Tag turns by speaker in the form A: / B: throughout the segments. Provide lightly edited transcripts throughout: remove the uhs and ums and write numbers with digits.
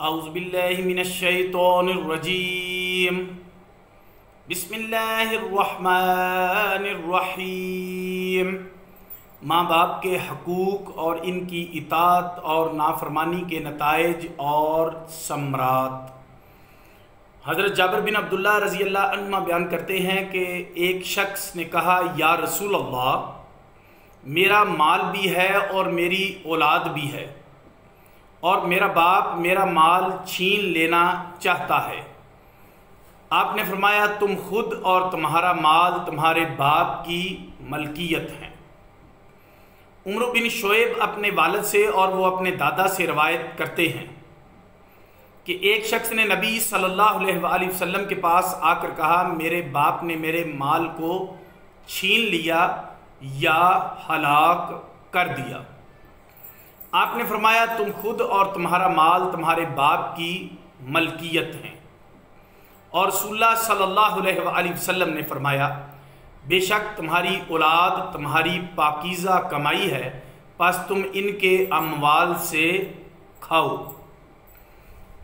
A: औज़ुबिल्लाहि मिनश्शैतानिर्रजीम बिस्मिल्लाहिर्रहमानिर्रहीम। माँ बाप के हकूक़ और इनकी इताअत और नाफरमानी के नताइज और समरात। हज़रत जाबिर बिन अब्दुल्लाह रज़ी अल्लाह अन्हुमा बयान करते हैं कि एक शख्स ने कहा, या रसूल अल्लाह, मेरा माल भी है और मेरी औलाद भी है और मेरा बाप मेरा माल छीन लेना चाहता है। आपने फरमाया, तुम खुद और तुम्हारा माल तुम्हारे बाप की मलकियत हैं। उमर बिन शोएब अपने वालिद से और वो अपने दादा से रवायत करते हैं कि एक शख्स ने नबी सल्लल्लाहु अलैहि वसल्लम के पास आकर कहा, मेरे बाप ने मेरे माल को छीन लिया या हलाक कर दिया। आपने फरमाया, तुम खुद और तुम्हारा माल तुम्हारे बाप की मलकियत हैं। और रसूलुल्लाह सल्लल्लाहु अलैहि वसल्लम ने फरमाया, बेशक तुम्हारी औलाद तुम्हारी पाकीज़ा कमाई है, बस तुम इनके अमवाल से खाओ।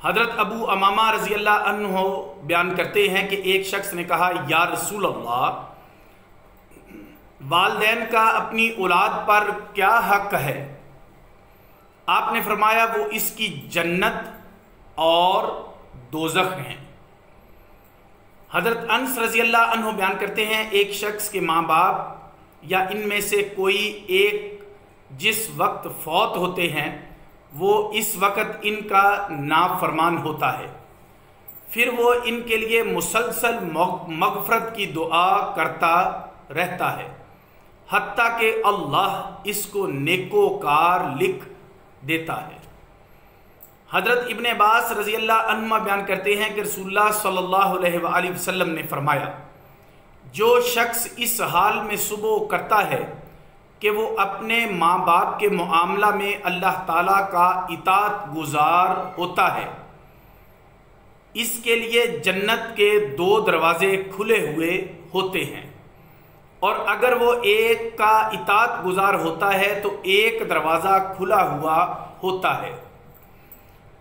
A: हज़रत अबू अमामा रज़ी अल्लाह अन्हु बयान करते हैं कि एक शख्स ने कहा, या रसूल अल्लाह, वालिदैन का अपनी औलाद पर क्या हक है? आपने फरमाया, वो इसकी जन्नत और दोज़ख हैं। हज़रत अनस रज़ी अल्लाह अन्हु बयान करते हैं, एक शख्स के माँ बाप या इनमें से कोई एक जिस वक्त फौत होते हैं वो इस वक्त इनका नाफरमान होता है, फिर वो इनके लिए मुसलसल मग़फ़रत की दुआ करता रहता है, हत्ता कि अल्लाह इसको नेकोकार लिख देता है। हज़रत इब्ने अब्बास रज़ी अल्लाह अन्हुमा बयान करते हैं कि रसूलुल्लाह सल्लल्लाहु अलैहि वसल्लम ने फरमाया, जो शख्स इस हाल में सुबह करता है कि वो अपने माँ बाप के मुआमला में अल्लाह ताला का इताअत गुजार होता है, इसके लिए जन्नत के 2 दरवाजे खुले हुए होते हैं, और अगर वो एक का इताअत गुजार होता है तो एक दरवाज़ा खुला हुआ होता है।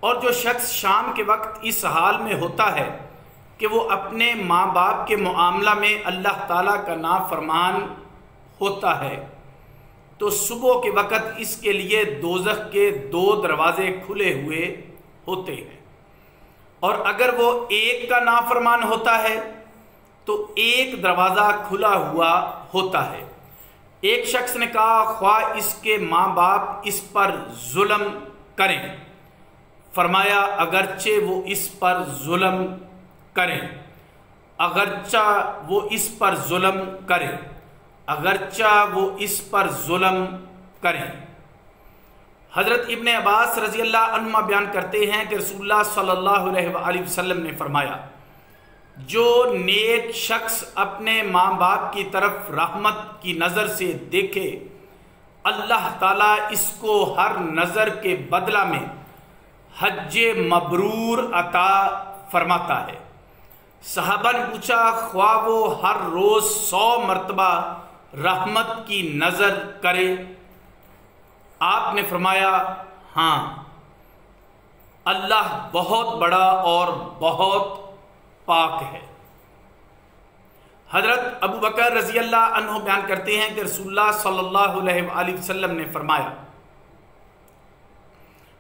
A: और जो शख्स शाम के वक्त इस हाल में होता है कि वो अपने माँ बाप के मुआमला में अल्लाह ताला का नाफरमान होता है, तो सुबह के वक्त इसके लिए दोज़ख के 2 दरवाजे खुले हुए होते हैं। और अगर वो एक का नाफरमान होता है तो एक दरवाज़ा खुला हुआ होता है। एक शख्स ने कहा, ख्वाह इसके माँ बाप इस पर जुल्म करें। फरमाया, अगरचे वो इस पर जुल्म करें, अगरचा वो इस पर जुल्म करें, अगरचा वो इस पर जुल्म करें। हज़रत इब्ने अब्बास रज़ी अल्लाह अन्हुमा बयान करते हैं कि रसूलुल्लाह सल्लल्लाहु अलैहि वसल्लम ने फरमाया, जो नेक शख्स अपने माँ बाप की तरफ रहमत की नज़र से देखे, अल्लाह ताला इसको हर नज़र के बदला में हज्जे मबरूर अता फरमाता है। सहाबा ने पूछा, ख्वाह वो हर रोज़ 100 मरतबा रहमत की नज़र करे? आपने फरमाया, हाँ, अल्लाह बहुत बड़ा और बहुत पाक है। हज़रत अबू बकर रज़ी अल्लाह अन्हु बयान करते हैं कि रसूलुल्लाह सल्लल्लाहु अलैहि वसल्लम ने फरमाया,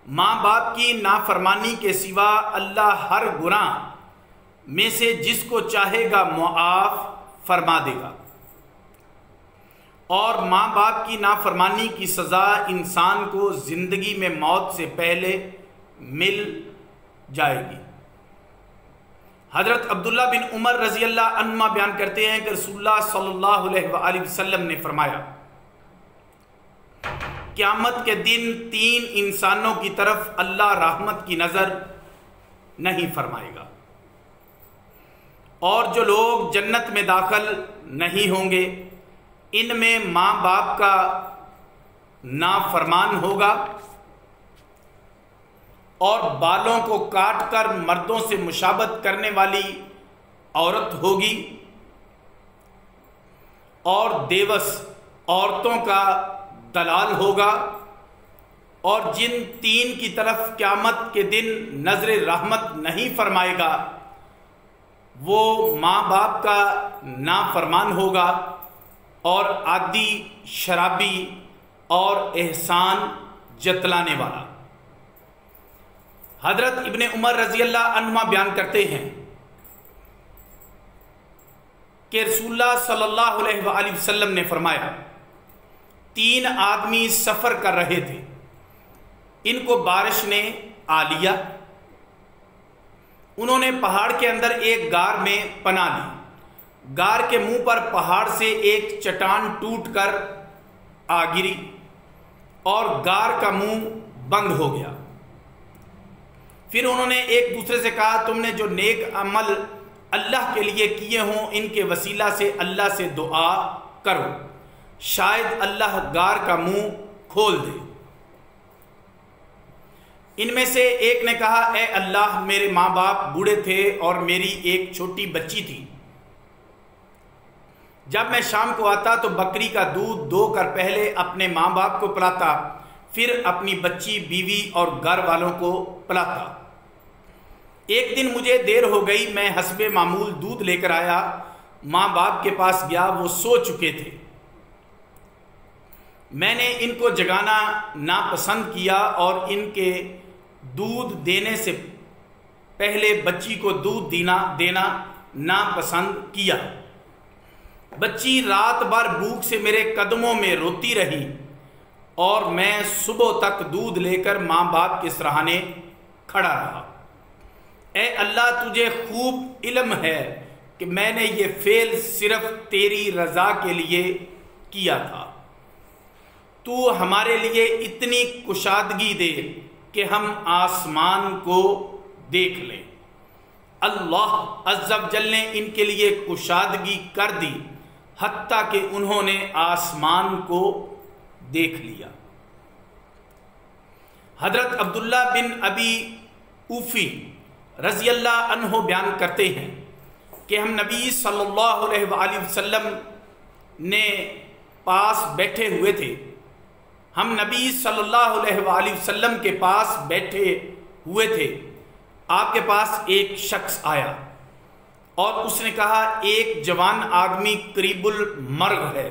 A: माँ बाप की नाफरमानी के सिवा अल्लाह हर गुनाह में से जिसको चाहेगा मुआफ़ फरमा देगा, और माँ बाप की नाफरमानी की सज़ा इंसान को ज़िंदगी में मौत से पहले मिल जाएगी। हज़रत अब्दुल्ला बिन उमर रज़ी अल्लाह अन्हुमा बयान करते हैं कि रसूलुल्लाह सल्लल्लाहु अलैहि वसल्लम ने फरमाया, क़यामत के दिन 3 इंसानों की तरफ अल्लाह रहमत की नज़र नहीं फरमाएगा, और जो लोग जन्नत में दाखिल नहीं होंगे, इनमें माँ बाप का नाफरमान होगा और बालों को काट कर मर्दों से मुशाबत करने वाली औरत होगी, और देवस औरतों का दलाल होगा, और जिन तीन की तरफ क़यामत के दिन नजर रहमत नहीं फरमाएगा वो माँ बाप का नाफरमान होगा और आदि शराबी और एहसान जतलाने वाला। हजरत इब्ने उमर रजी अल्लाह अन्हुमा बयान करते हैं कि रसूलुल्लाह सल्लल्लाहु अलैहि वसल्लम ने फरमाया, तीन आदमी सफर कर रहे थे, इनको बारिश ने आ लिया, उन्होंने पहाड़ के अंदर एक गार में पनाह ली। गार के मुंह पर पहाड़ से एक चट्टान टूटकर आ गिरी और गार का मुंह बंद हो गया। फिर उन्होंने एक दूसरे से कहा, तुमने जो नेक अमल अल्लाह के लिए किए हों इनके वसीला से अल्लाह से दुआ करो, शायद अल्लाह गार का मुंह खोल दे। इनमें से एक ने कहा, ए अल्लाह, मेरे माँ बाप बूढ़े थे और मेरी एक छोटी बच्ची थी। जब मैं शाम को आता तो बकरी का दूध धोकर पहले अपने माँ बाप को पिलाता, फिर अपनी बच्ची, बीवी और घर वालों को पिलाता। एक दिन मुझे देर हो गई, मैं हस्बे मामूल दूध लेकर आया, माँ बाप के पास गया, वो सो चुके थे। मैंने इनको जगाना नापसंद किया और इनके दूध देने से पहले बच्ची को दूध देना नापसंद किया। बच्ची रात भर भूख से मेरे कदमों में रोती रही और मैं सुबह तक दूध लेकर माँ बाप के सराहने खड़ा रहा। ए अल्लाह, तुझे खूब इल्म है कि मैंने ये फेल सिर्फ तेरी रजा के लिए किया था। तू हमारे लिए इतनी कुशादगी दे कि हम आसमान को देख लें। अल्लाह अज़्ज़ा व जल ने इनके लिए कुशादगी कर दी, हत्ता कि उन्होंने आसमान को देख लिया। हजरत अब्दुल्ला बिन अबी ऊफी रजी अल्लाह अन्हो बयान करते हैं कि हम नबी सल्लल्लाहु अलैहि वसल्लम ने पास बैठे हुए थे। हम नबी सल्लल्लाहु अलैहि वसल्लम के पास बैठे हुए थे। आपके पास एक शख्स आया और उसने कहा, एक जवान आदमी करीबुल मर्ग है।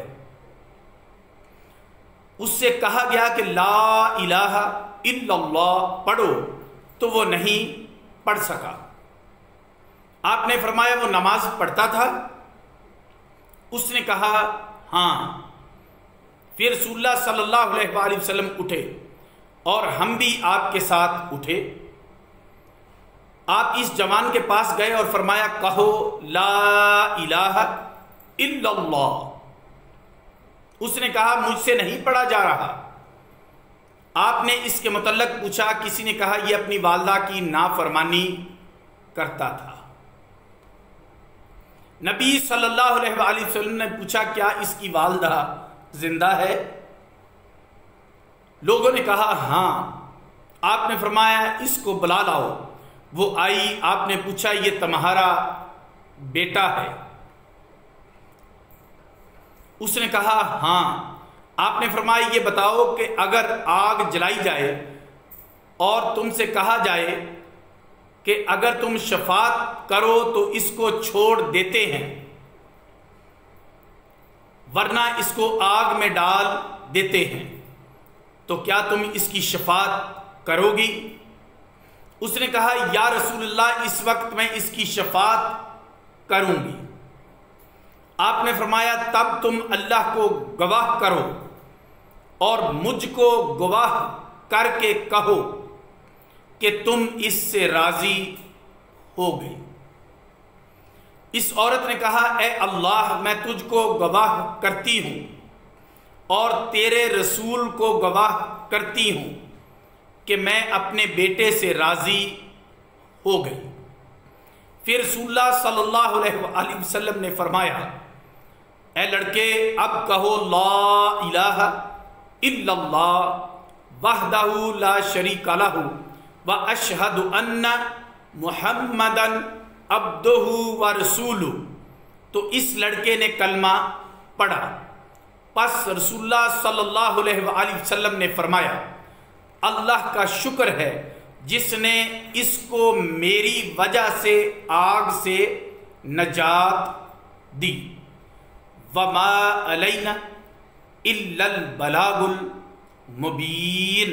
A: उससे कहा गया कि ला इलाहा इल्लल्लाह पढ़ो, तो वो नहीं पढ़ सका। आपने फरमाया, वो नमाज पढ़ता था? उसने कहा, हाँ। फिर रसूलुल्लाह सल्लल्लाहु अलैहि वसल्लम उठे और हम भी आपके साथ उठे। आप इस जवान के पास गए और फरमाया, कहो ला इलाहा इल्लल्लाह। उसने कहा, मुझसे नहीं पढ़ा जा रहा। आपने इसके मुतल्लक पूछा। किसी ने कहा, यह अपनी वालदा की नाफरमानी करता था। नबी सल्लल्लाहु अलैहि वसल्लम ने पूछा, क्या इसकी वालदा जिंदा है? लोगों ने कहा, हाँ। आपने फरमाया, इसको बुला लाओ। वो आई। आपने पूछा, ये तुम्हारा बेटा है? उसने कहा, हाँ। आपने फरमाया, ये बताओ कि अगर आग जलाई जाए और तुमसे कहा जाए कि अगर तुम शफात करो तो इसको छोड़ देते हैं, वरना इसको आग में डाल देते हैं, तो क्या तुम इसकी शफात करोगी? उसने कहा, या रसूलुल्लाह, इस वक्त मैं इसकी शफात करूंगी। आपने फरमाया, तब तुम अल्लाह को गवाह करो और मुझको गवाह करके कहो कि तुम इससे राजी हो गई। इस औरत ने कहा, ए अल्लाह, मैं तुझको गवाह करती हूं और तेरे रसूल को गवाह करती हूं कि मैं अपने बेटे से राजी हो गई। फिर रसूलुल्लाह सल्लल्लाहु अलैहि वसल्लम ने फरमाया, ए लड़के, अब कहो ला इलाहा इल्लल्लाह वहदहु ला शरीका लहु व अशहदु अन्ना मुहम्मदन अब्दुहु व रसूलु। तो इस लड़के ने कलमा पढ़ा। बस रसूलुल्लाह सल्लल्लाहु अलैहि वसल्लम ने फरमाया, अल्लाह का शुक्र है जिसने इसको मेरी वजह से आग से नजात दी। वमा अलैना इल्लल बलागुल मुबीन।